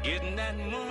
getting that money.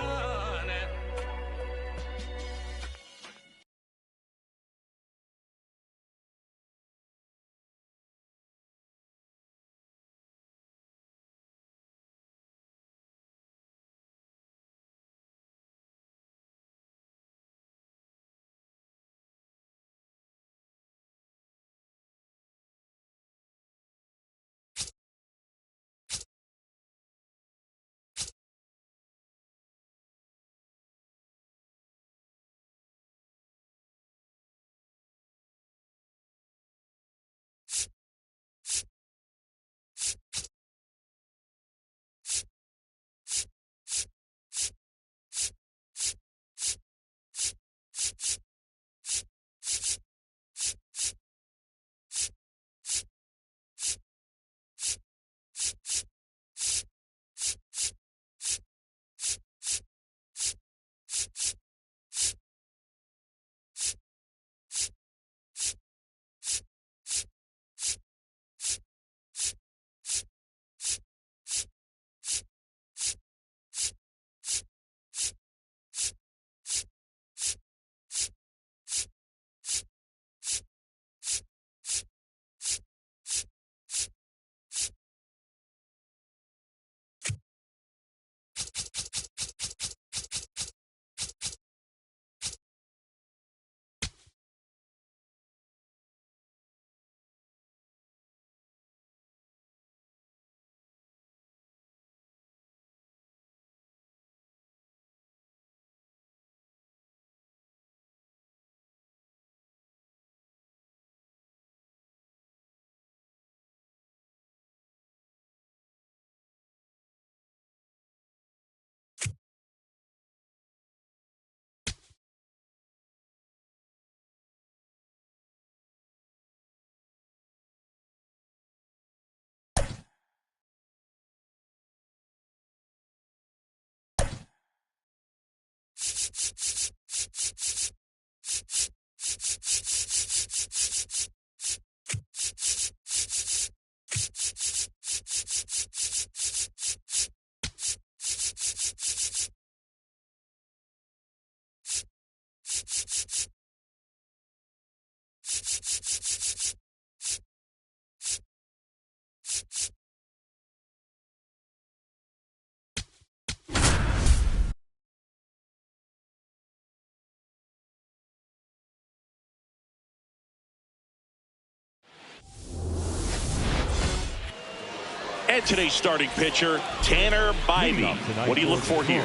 And today's starting pitcher, Tanner Bibee. What do you look for here?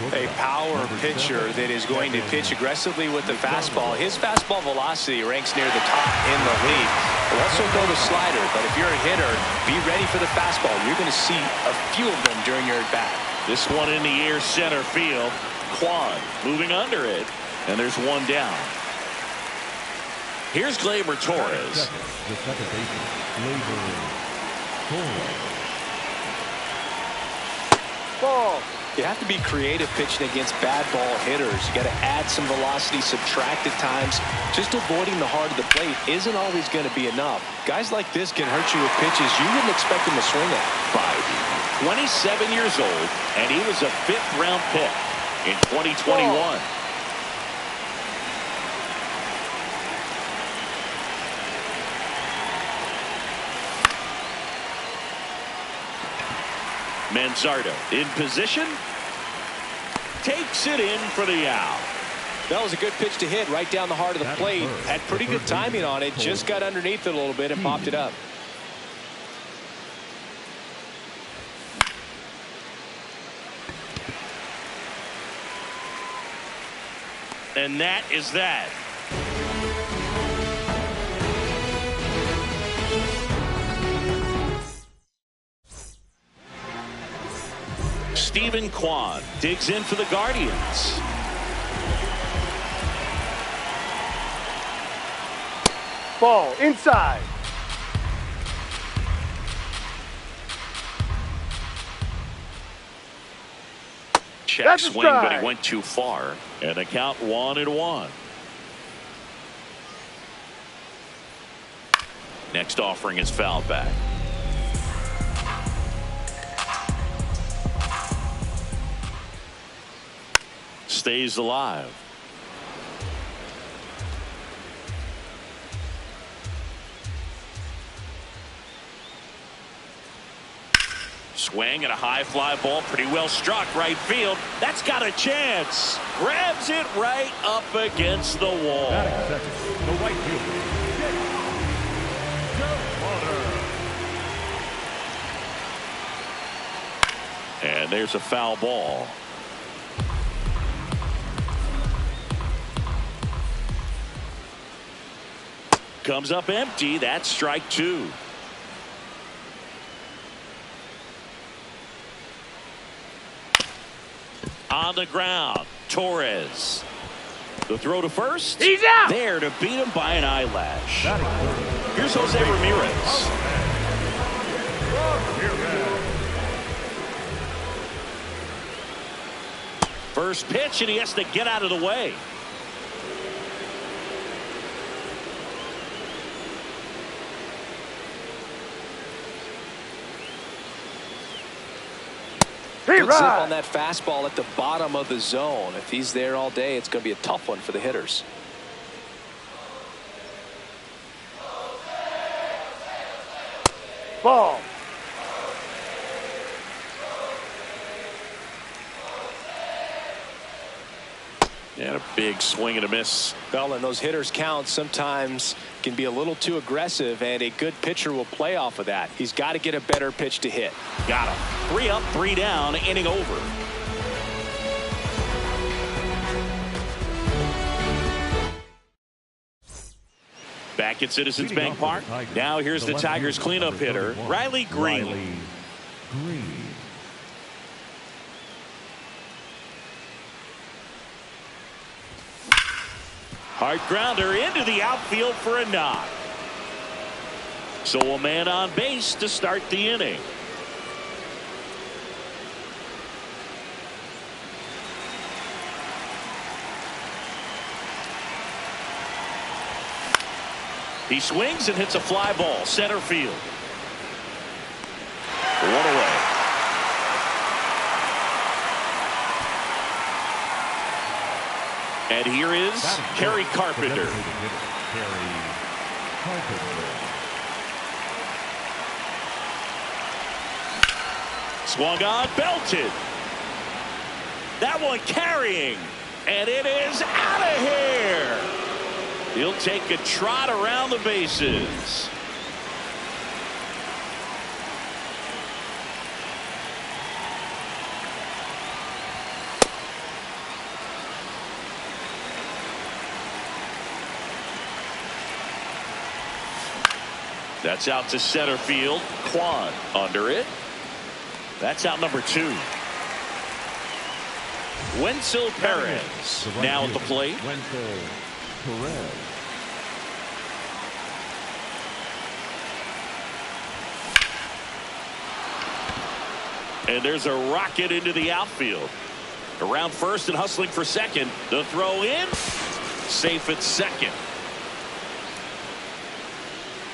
A power pitcher that is going to pitch aggressively with the fastball. His fastball velocity ranks near the top in the league. He'll also throw the slider, but if you're a hitter, be ready for the fastball. You're going to see a few of them during your at-bat. This one in the air, center field. Kwan moving under it, and there's one down. Here's Gleyber Torres. The second baseman, Gleyber Torres. Ball. You have to be creative pitching against bad ball hitters. You got to add some velocity, subtract at times. Just avoiding the heart of the plate isn't always going to be enough. Guys like this can hurt you with pitches you wouldn't expect them to swing at. Bibee, 27 years old, and he was a fifth-round pick in 2021. Ball. Manzardo in position, takes it in for the out. That was a good pitch to hit right down the heart of the plate. Had pretty good timing on it. Just got underneath it a little bit and popped it up. And that is that. Steven Kwan digs in for the Guardians. Ball inside. Check swing, but he went too far. And the count 1-1. Next offering is fouled back. stays alive. Swing and a high fly ball, pretty well struck right field. That's got a chance. Grabs it right up against the wall. Batting second, the right fielder, Jake Delauder. And there's a foul ball. Comes up empty. That's strike two. On the ground, Torres. The throw to first. He's out. There to beat him by an eyelash. Here's Jose Ramirez. First pitch, and he has to get out of the way. Good zip on that fastball at the bottom of the zone. If he's there all day, it's going to be a tough one for the hitters. Ball. And a big swing and a miss. Well, and those hitters count sometimes can be a little too aggressive, and a good pitcher will play off of that. He's got to get a better pitch to hit. Got him. 3 up, 3 down, inning over. Back at Citizens Bank Park. Now here's the Tigers cleanup hitter, Riley Green. Hard grounder into the outfield for a knock. So a man on base to start the inning. He swings and hits a fly ball, center field. 1 away. And here is Kerry Carpenter. Swung on, belted. That one carrying, and it is out of here. He'll take a trot around the bases. That's out to center field. Kwan under it. That's out number 2. Wenzel Perez now at the plate. Wenzel Perez. And there's a rocket into the outfield. Around first and hustling for second. The throw in. Safe at second.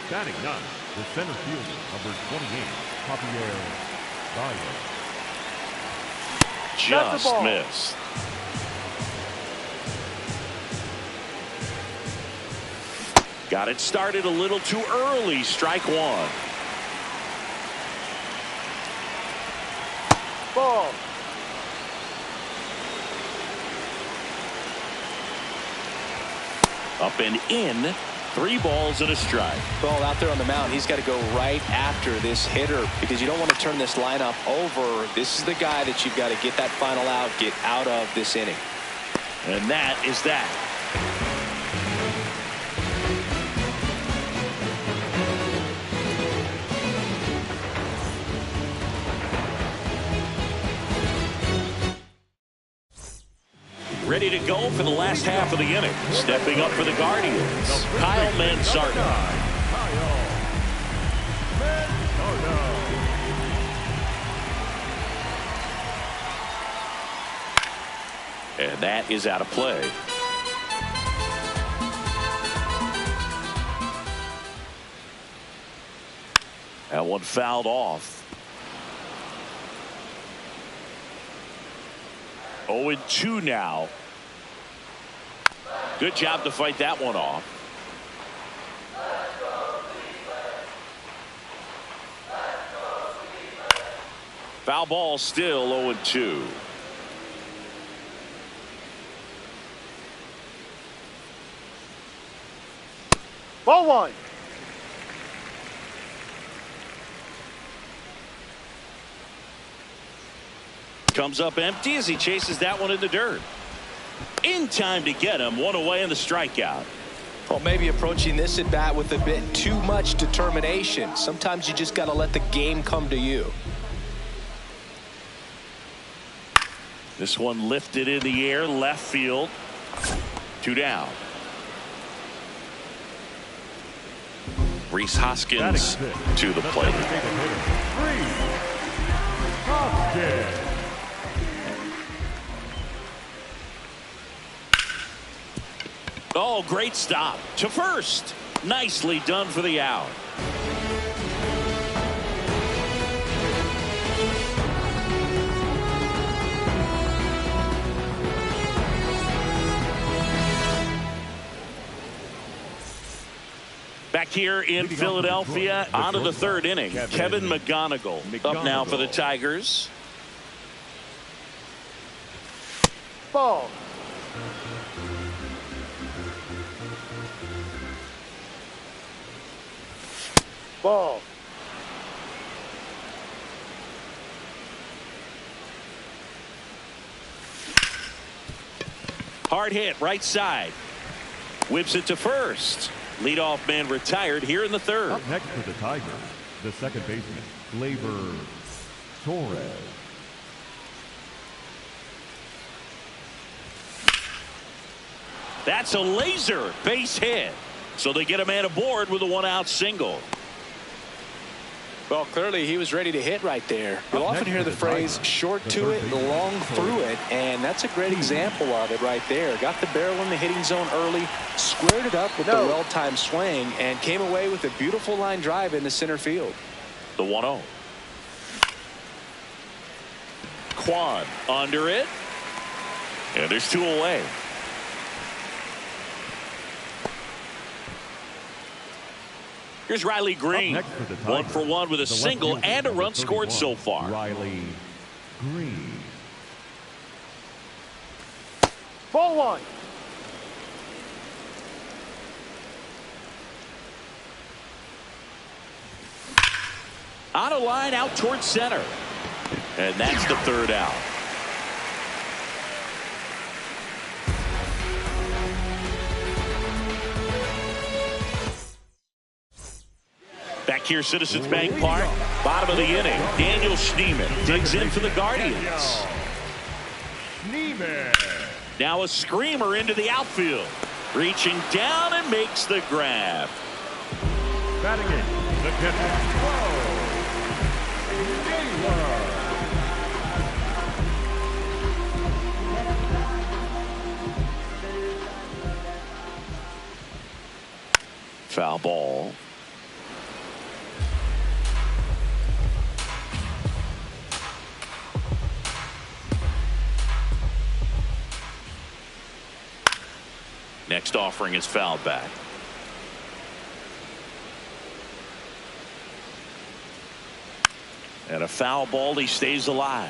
Batting 9, the center fielder, number 28, Javier Baez. Just missed. Got it started a little too early. Strike 1. Ball. Up and in. 3 balls and a strike. Well, out there on the mound, he's got to go right after this hitter because you don't want to turn this lineup over. This is the guy that you've got to get that final out, get out of this inning. And that is that. Ready to go for the last half of the inning. Stepping up for the Guardians, Kyle Manzardo. And that is out of play. That one fouled off. 0-2 now. Good job to fight that one off. Foul ball, still 0-2. Ball one. Comes up empty as he chases that one in the dirt. In time to get him. One away in the strikeout. Well, maybe approaching this at bat with a bit too much determination. Sometimes you just got to let the game come to you. This one lifted in the air, left field. 2 down. Rhys Hoskins to the plate. Oh, great stop to first. Nicely done for the out. Back here in Philadelphia, on to the third inning. Kevin McGonigal up now for the Tigers. Ball. Ball. Hard hit, right side. Whips it to first. Leadoff man retired here in the third. Up next for the Tigers, the second baseman, Gleyber Torres. That's a laser base hit. So they get a man aboard with a 1-out single. Well, clearly he was ready to hit right there. You'll often hear the phrase short to it, long through it, and that's a great example of it right there. Got the barrel in the hitting zone early, squared it up with the well-timed swing, and came away with a beautiful line drive into center field. The 1-0. Kwan under it. And there's 2 away. Here's Riley Green. 1 for 1 with a single and a run scored so far. Riley Green. Ball one. On a line out towards center. And that's the third out. Back here, Citizens Bank Park, bottom of the inning. Daniel Schneemann digs in for the Guardians. Now a screamer into the outfield. Reaching down and makes the grab. Batting in, the catcher, Foul ball. Next offering is fouled back. And a foul ball, he stays alive.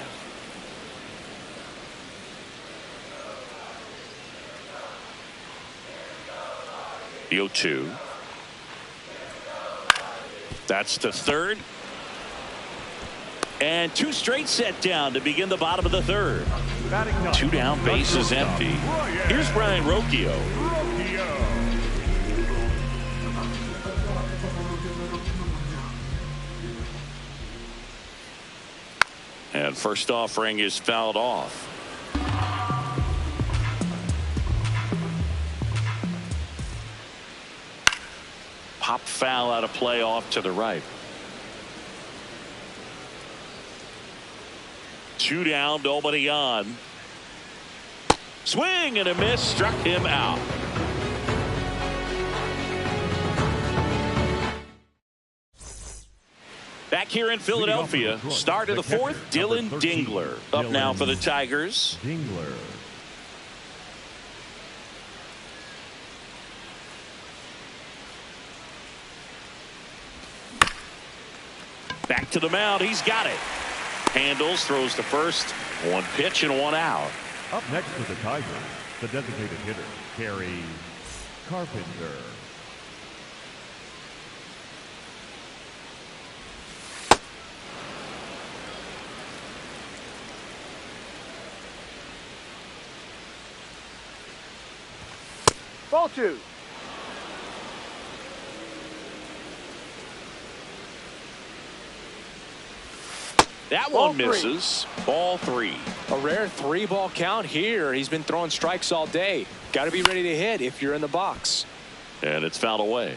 The 0-2. That's the third. And 2 straight set down to begin the bottom of the third. 2 down, base is empty. Here's Brian Rocchio. And first offering is fouled off. Pop foul out of play off to the right. 2 down, nobody on. Swing and a miss, struck him out. Back Back here in Philadelphia, start of the fourth, Dylan Dingler up now for the Tigers. Dingler. Back to the mound. He's got it. Handles, throws to first. One pitch and one out. Up next for the Tigers, the designated hitter, Kerry Carpenter. Ball 2. That Ball one 3. misses. Ball 3. A rare 3-ball count here. He's been throwing strikes all day. Got to be ready to hit if you're in the box. And it's fouled away.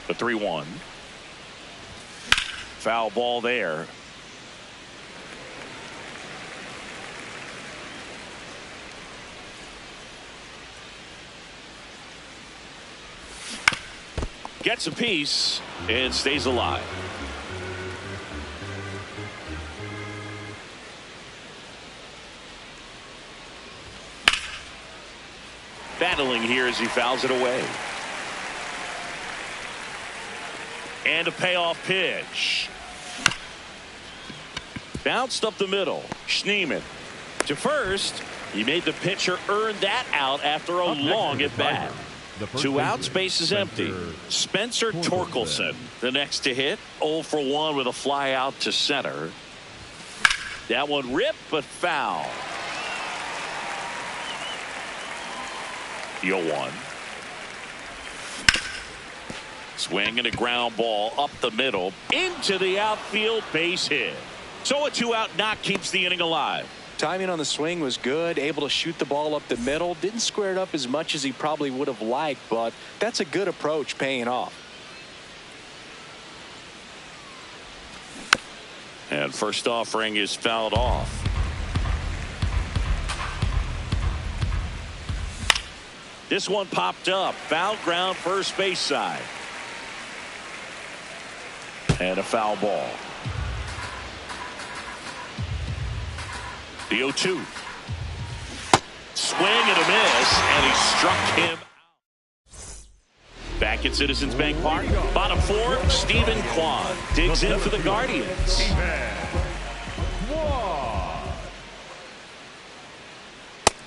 The 3-1. Foul ball there. Gets a piece and stays alive. Battling here as he fouls it away. And a payoff pitch. Bounced up the middle. Schneemann to first. He made the pitcher earn that out after a long at bat. 2 outs, base is empty. Spencer Torkelson, the next to hit. 0 for 1 with a fly out to center. That one ripped, but foul. The 0-1. Swing and a ground ball up the middle into the outfield, base hit. So a 2-out knock keeps the inning alive. Timing on the swing was good, able to shoot the ball up the middle. Didn't square it up as much as he probably would have liked, but that's a good approach, paying off. And first offering is fouled off. This one popped up. Foul ground, first base side. And a foul ball. The 0-2. Swing and a miss, and he struck him out. Back at Citizens Bank Park, bottom 4, Stephen Kwan digs in for the Guardians.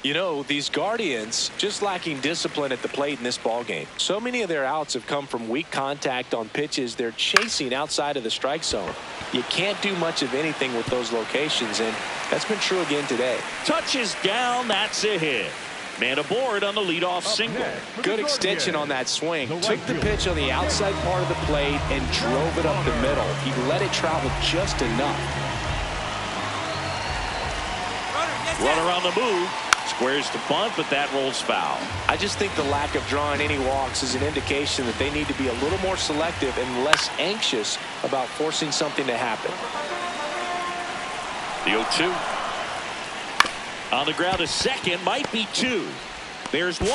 You know, these Guardians just lacking discipline at the plate in this ballgame. So many of their outs have come from weak contact on pitches they're chasing outside of the strike zone. You can't do much of anything with those locations, and that's been true again today. Touches down, that's a hit. Man aboard on the leadoff single. Good extension on that swing. Took the pitch on the outside part of the plate and drove it up the middle. He let it travel just enough. Runner on the move. Squares to bunt, but that rolls foul. I just think the lack of drawing any walks is an indication that they need to be a little more selective and less anxious about forcing something to happen. The 0-2. On the ground to second, might be 2. There's 1.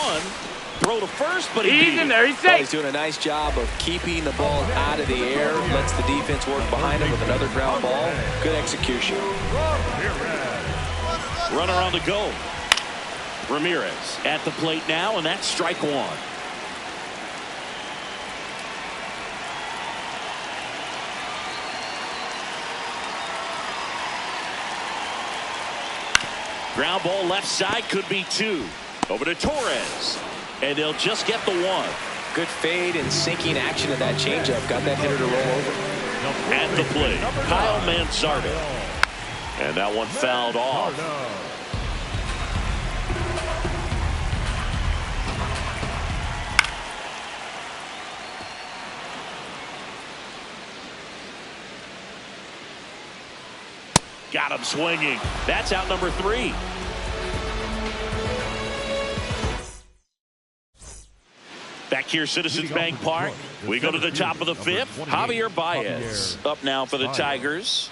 Throw to first, but he's in there. He's safe. He's doing a nice job of keeping the ball out of the air. Lets the defense work behind him with another ground ball. Good execution. Runner on the go. Ramirez at the plate now, and that's strike 1. Ground ball left side, could be 2. Over to Torres, and they'll just get the 1. Good fade and sinking action of that changeup. Got that hitter to roll over. At the plate, Kyle Manzardo. And that one fouled off. Got him swinging. That's out number 3. Back here, Citizens Bank Park. We go to the top of the 5th. Javier Baez up now for the Tigers.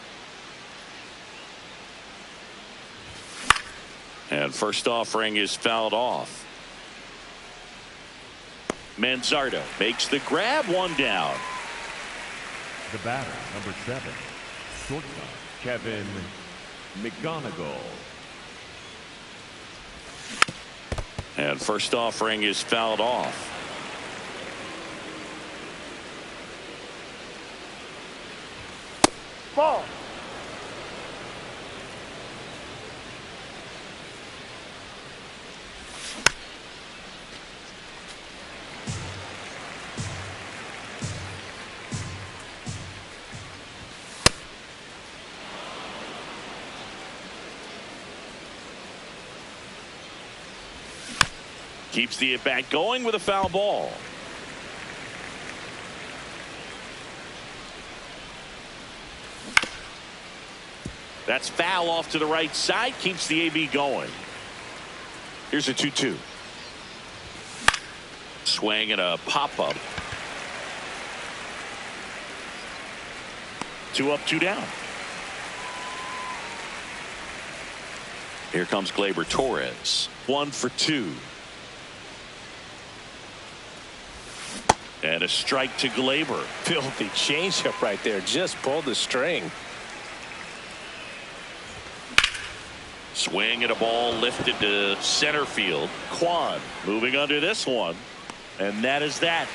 And first offering is fouled off. Manzardo makes the grab, 1 down. The batter, number 7, shortstop, Kevin McGonigal. And first offering is fouled off. Ball. Keeps the at-bat going with a foul ball. That's foul off to the right side. Keeps the AB going. Here's a 2-2. Swing and a pop-up. 2 up, 2 down. Here comes Gleyber Torres. 1 for 2. And a strike to Gleyber. Filthy changeup right there. Just pulled the string. Swing and a ball lifted to center field. Kwan moving under this one. And that is that.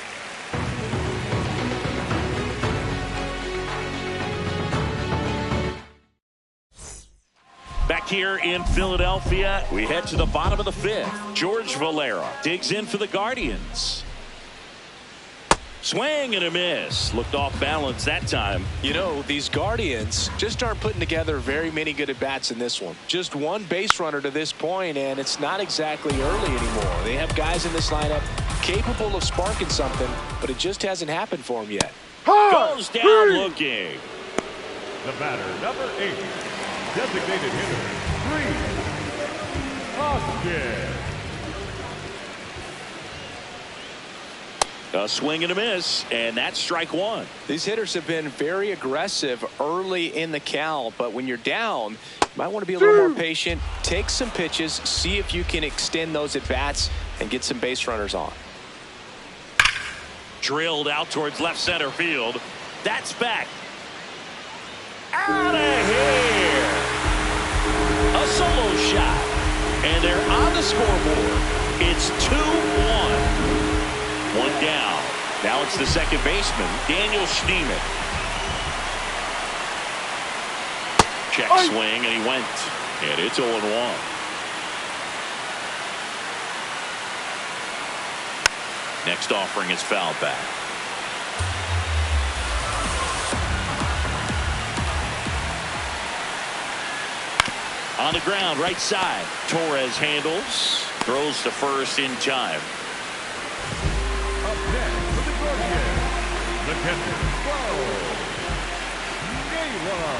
Back here in Philadelphia, we head to the bottom of the 5th. George Valera digs in for the Guardians. Swing and a miss. Looked off balance that time. You know, these Guardians just aren't putting together very many good at-bats in this one. Just 1 base runner to this point, and it's not exactly early anymore. They have guys in this lineup capable of sparking something, but it just hasn't happened for them yet. Goes down looking. The batter, number 8, designated hitter, Rhys Hoskins. A swing and a miss, and that's strike 1. These hitters have been very aggressive early in the count, but when you're down, you might want to be a little more patient, take some pitches, see if you can extend those at-bats and get some base runners on. Drilled out towards left center field. That's back. Out of here. A solo shot. And they're on the scoreboard. It's 2-1. 1 down. Now it's the second baseman, Daniel Schneemann. Check swing, and he went. And it's 0-1. Next offering is fouled back. On the ground, right side. Torres handles. Throws to first in time. Up next for the Guardians, the catcher, Naylor.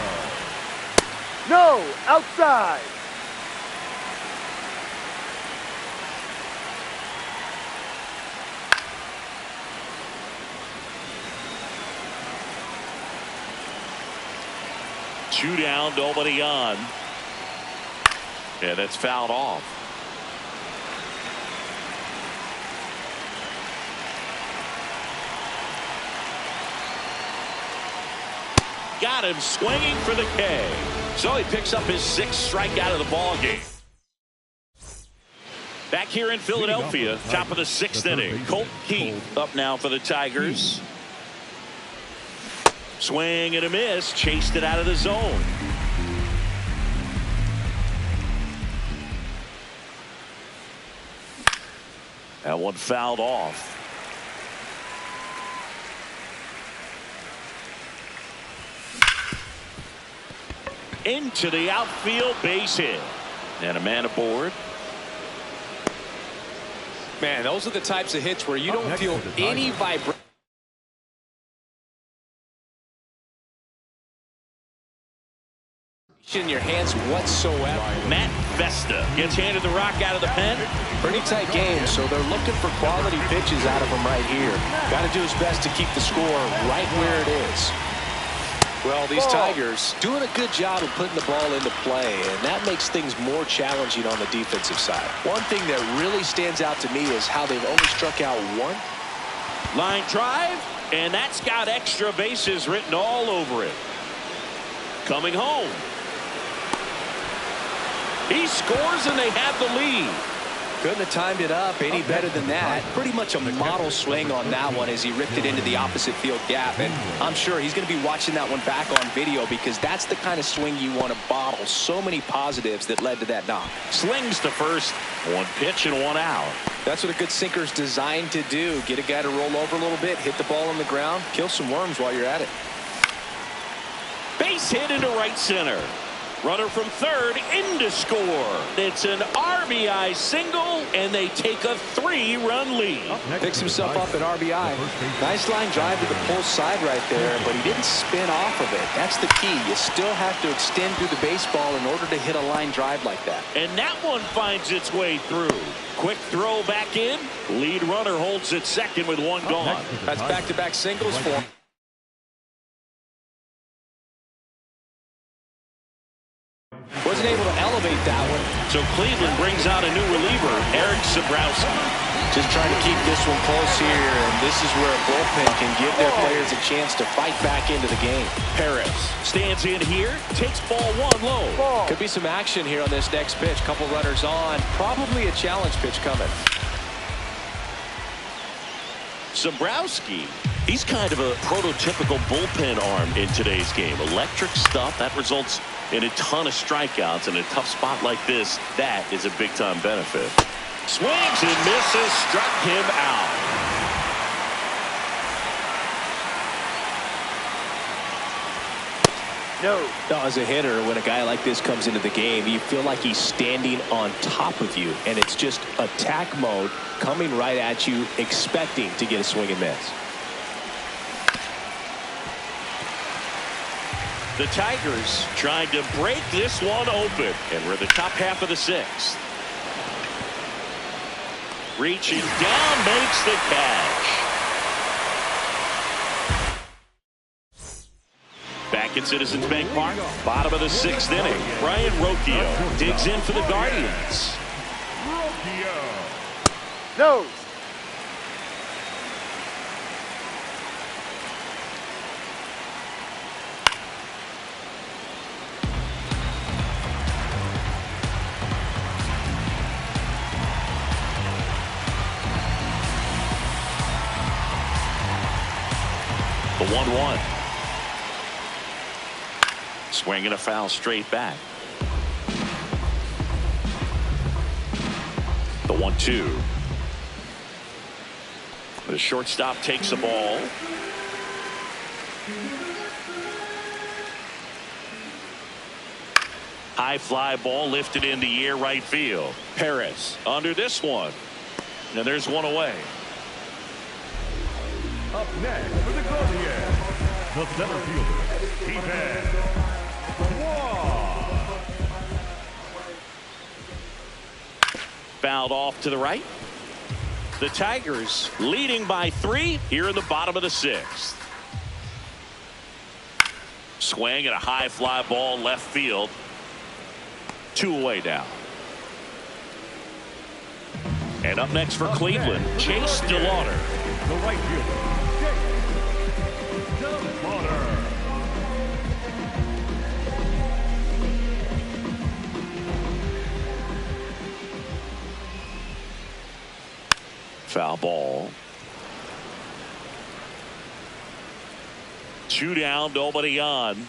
No, outside. Two down, nobody on. And that's fouled off. Got him swinging for the K. So he picks up his 6th strikeout of the ball game. Back here in Philadelphia, top of the 6th inning. Colt Keith up now for the Tigers. Swing and a miss. Chased it out of the zone. That one fouled off. Into the outfield, base hit. And a man aboard. Man, those are the types of hits where you don't feel any vibration in your hands whatsoever. Matt Vesta gets handed the rock out of the pen. Pretty tight game, so they're looking for quality pitches out of him right here. Got to do his best to keep the score right where it is. Well, these Tigers doing a good job of putting the ball into play, and that makes things more challenging on the defensive side. One thing that really stands out to me is how they've only struck out 1 Line drive, and that's got extra bases written all over it. Coming home. He scores, and they have the lead. Couldn't have timed it up any better than that. Pretty much a model swing on that one as he ripped it into the opposite field gap. And I'm sure he's going to be watching that one back on video because that's the kind of swing you want to bottle. So many positives that led to that knock. Slings to first. One pitch and one out. That's what a good sinker's designed to do. Get a guy to roll over a little bit, hit the ball on the ground, kill some worms while you're at it. Base hit into right center. Runner from third in to score. It's an RBI single, and they take a 3-run lead. Picks himself up at RBI. Nice line drive to the pull side right there, but he didn't spin off of it. That's the key. You still have to extend through the baseball in order to hit a line drive like that. And that one finds its way through. Quick throw back in. Lead runner holds at second with one gone. That's back-to-back singles for him. Wasn't able to elevate that one. So Cleveland brings out a new reliever, Eric Sabrowski. Just trying to keep this one close here, and this is where a bullpen can give their players a chance to fight back into the game. Perez stands in here, takes ball one low. Could be some action here on this next pitch. Couple runners on. Probably a challenge pitch coming. Sabrowski, he's kind of a prototypical bullpen arm in today's game. Electric stuff that results in a ton of strikeouts. In a tough spot like this, that is a big-time benefit. Swings and misses, struck him out. No. As a hitter, when a guy like this comes into the game, you feel like he's standing on top of you, and it's just attack mode coming right at you, expecting to get a swing and miss. The Tigers trying to break this one open, and we're in the top half of the sixth. Reaching down, makes the catch. Back at Citizens Bank Park, bottom of the sixth inning. Brian Rocchio digs in for the Guardians. No. The 1-1. Swinging a foul straight back. The 1-2. The shortstop takes the ball. High fly ball lifted in the air right field. Perez under this one. And there's one away. Up next for the Guardians, the center fielder, Stephen Kwan. Fouled off to the right. The Tigers leading by 3 here in the bottom of the sixth. Swing and a high fly ball left field. 2 away now. And up next for Cleveland, Chase DeLauter. The right fielder, DeLauter. Foul ball. 2 down, nobody on.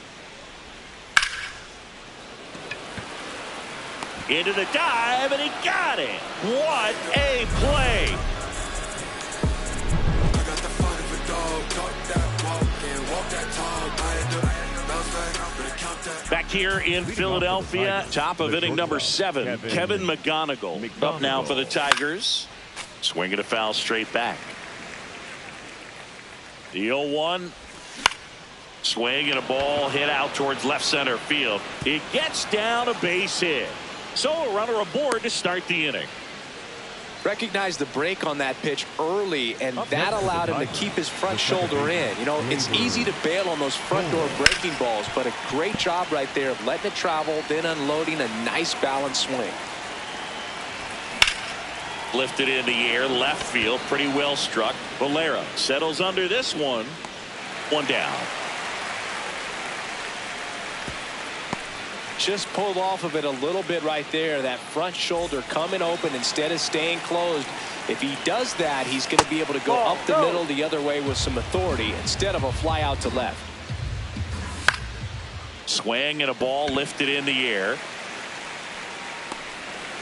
Into the dive, and he got it. What a play. Back here in Philadelphia, top of inning number 7, Kevin McGonigal up now for the Tigers. Swinging a foul straight back. The 0-1. Swing and a ball hit out towards left center field. It gets down, a base hit. So a runner aboard to start the inning. Recognized the break on that pitch early, and that allowed him to keep his front shoulder in. You know, it's easy to bail on those front door breaking balls, but a great job right there of letting it travel, then unloading a nice balanced swing. lifted in the air, left field, pretty well struck. Valera settles under this one. One down. Just pulled off of it a little bit right there. That front shoulder coming open instead of staying closed. If he does that, he's going to be able to go up the middle the other way with some authority instead of a fly out to left. Swing and a ball lifted in the air.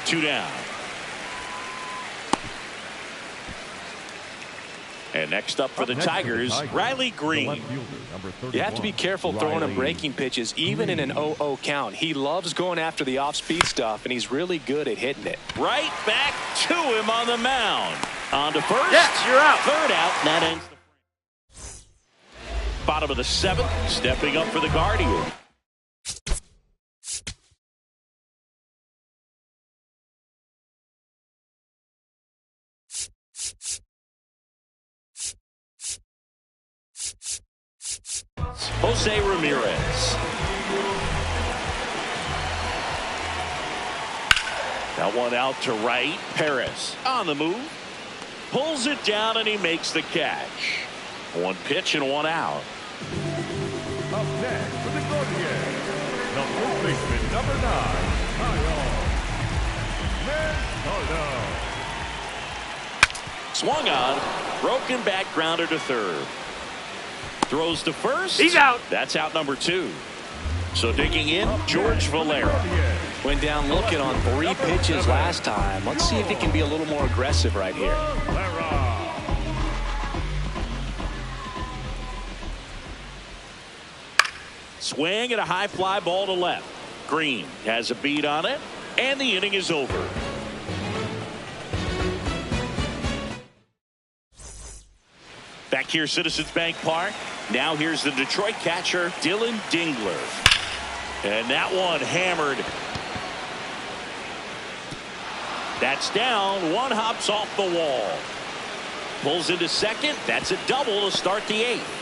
2 down. And next up for the Tigers, Riley Green. You have to be careful throwing him breaking pitches, even in an 0-0 count. He loves going after the off-speed stuff, and he's really good at hitting it. Right back to him on the mound. On to first. Yes, you're out. Third out. That ends the bottom of the 7th. Stepping up for the Guardians. Jose Ramirez. That one out to right. Perez on the move. Pulls it down and he makes the catch. 1 pitch and 1 out. Up next for the Guardians, the first baseman, number 9, Kyle Manzardo. Swung on. Broken back grounder to third. Throws to first. He's out. That's out number 2. So digging in, George Valera. Went down looking on 3 pitches last time. Let's see if he can be a little more aggressive right here. Swing and a high fly ball to left. Green has a beat on it, and the inning is over. Back here, Citizens Bank Park. Now here's the Detroit catcher, Dylan Dingler. And that one hammered. That's down. 1 hops off the wall. Pulls into second. That's a double to start the 8th.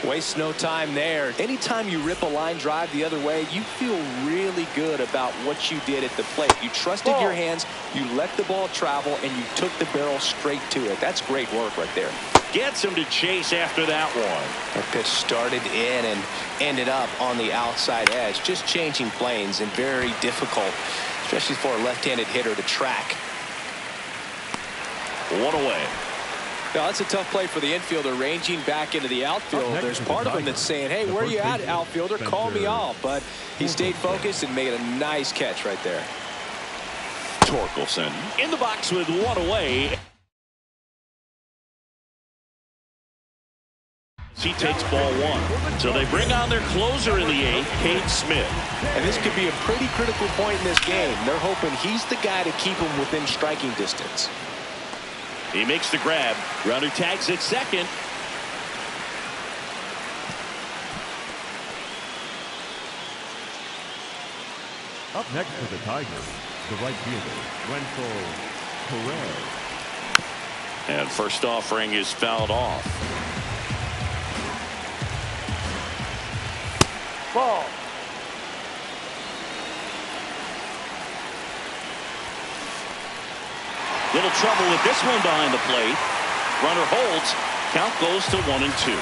Waste no time there. Anytime you rip a line drive the other way, you feel really good about what you did at the plate. You trusted your hands, you let the ball travel, and you took the barrel straight to it. That's great work right there. Gets him to chase after that one. That pitch started in and ended up on the outside edge. Just changing planes and very difficult, especially for a left-handed hitter to track. 1 away. Now, that's a tough play for the infielder ranging back into the outfield. There's part of him that's saying, hey, where are you at, outfielder? Call me off. But he stayed focused and made a nice catch right there. Torkelson in the box with 1 away. He takes ball 1. So they bring on their closer in the 8th, Cade Smith. And this could be a pretty critical point in this game. They're hoping he's the guy to keep him within striking distance. He makes the grab. Runner tags at second. Up next for the Tigers, the right fielder, Wenzel Perez. And first offering is fouled off. Ball. Little trouble with this one behind the plate. Runner holds. Count goes to 1 and 2.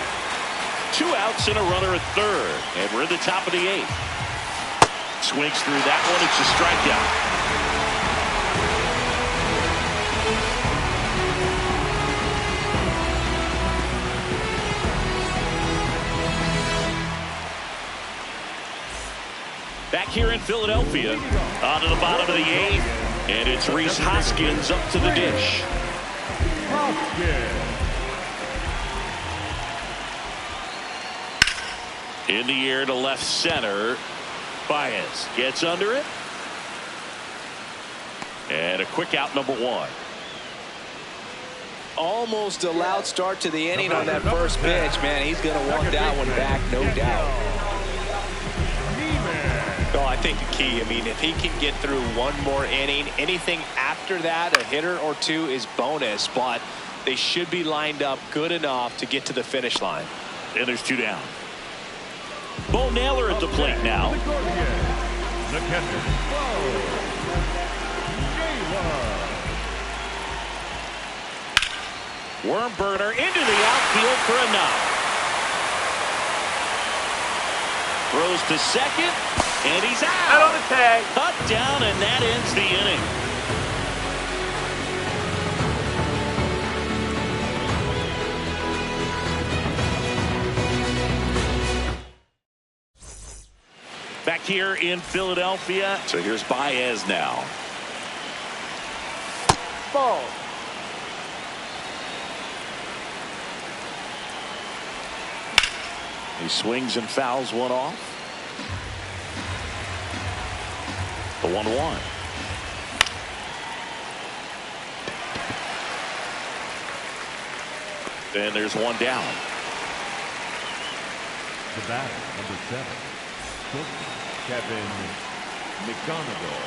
2 outs and a runner at third. And we're at the top of the 8th. Swings through that one. It's a strikeout. Back here in Philadelphia, on to the bottom of the 8th, and it's Rhys Hoskins up to the dish. In the air to left center. Baez gets under it. And a quick out, number 1. Almost a loud start to the inning on that first pitch. Man, he's going to want that one back, no doubt. Well, I think the key, I mean, if he can get through 1 more inning, anything after that, a hitter or 2 is bonus, but they should be lined up good enough to get to the finish line. And there's 2 down. Bo Naylor at the plate now. The catcher, Worm burner into the outfield for a knock. Throws to second, and he's out. Out on the tag. Cut down, and that ends the inning. Back here in Philadelphia. So here's Baez now. Ball. He swings and fouls one off. The 1-1. And there's one down. The batter, number 7, Kevin McGonigal.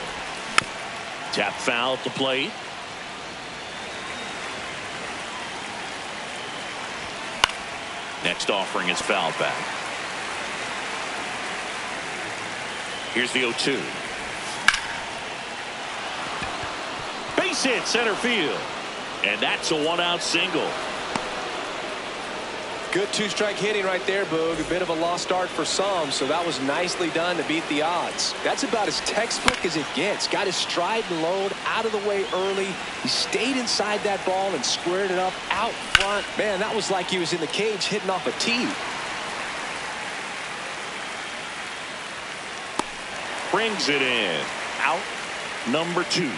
Tap foul at the plate. Next offering is fouled back. Here's the 0-2. Base hit center field. And that's a one-out single. Good two-strike hitting right there, Boog. A bit of a lost start for some, so that was nicely done to beat the odds. That's about as textbook as it gets. Got his stride and load out of the way early. He stayed inside that ball and squared it up out front. Man, that was like he was in the cage hitting off a tee. Brings it in. Out number 2.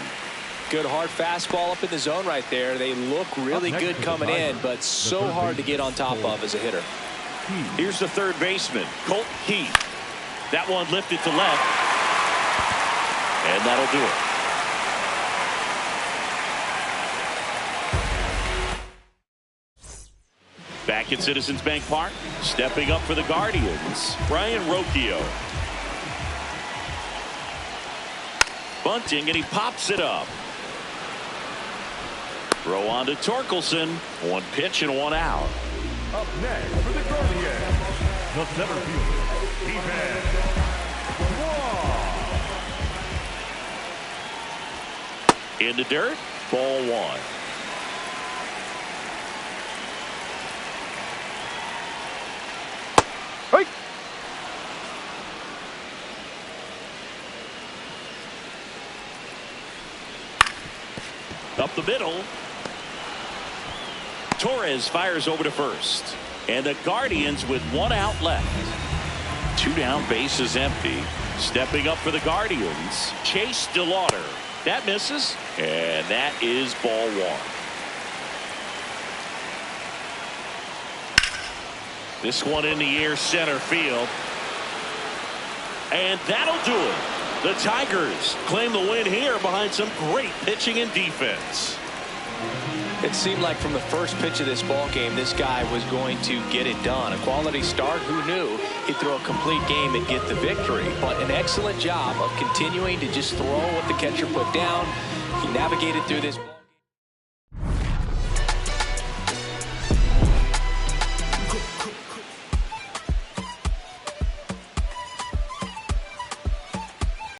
Good hard fastball up in the zone right there. They look really good coming in, but so hard to get on top of as a hitter. Here's the third baseman, Colt Keith. That one lifted to left. And that'll do it. Back at Citizens Bank Park, stepping up for the Guardians, Brian Rocchio. Bunting, and he pops it up. Throw on to Torkelson. One pitch and one out. Up next for the Guardians, the center fielder, Stephen Waugh. In the dirt, ball 1. Hey. Up the middle. Torres fires over to first. And the Guardians with one out left. 2 down, bases empty. Stepping up for the Guardians, Chase DeLauder. That misses, and that is ball 1. This one in the air center field. And that'll do it. The Tigers claim the win here behind some great pitching and defense. It seemed like from the first pitch of this ball game, this guy was going to get it done. A quality start. Who knew he'd throw a complete game and get the victory? But an excellent job of continuing to just throw what the catcher put down. He navigated through this ball.